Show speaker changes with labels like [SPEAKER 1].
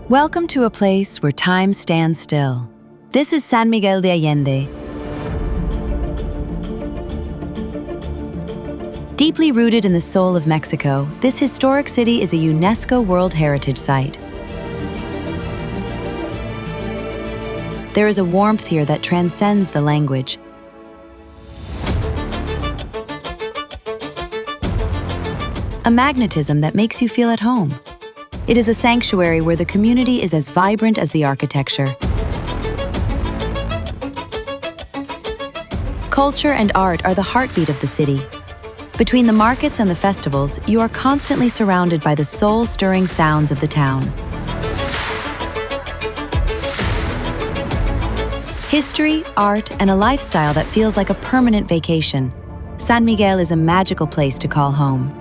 [SPEAKER 1] Welcome to a place where time stands still. This is San Miguel de Allende. Deeply rooted in the soul of Mexico, this historic city is a UNESCO World Heritage Site. There is a warmth here that transcends the language. A magnetism that makes you feel at home. It is a sanctuary where the community is as vibrant as the architecture. Culture and art are the heartbeat of the city. Between the markets and the festivals, you are constantly surrounded by the soul-stirring sounds of the town. History, art, and a lifestyle that feels like a permanent vacation. San Miguel is a magical place to call home.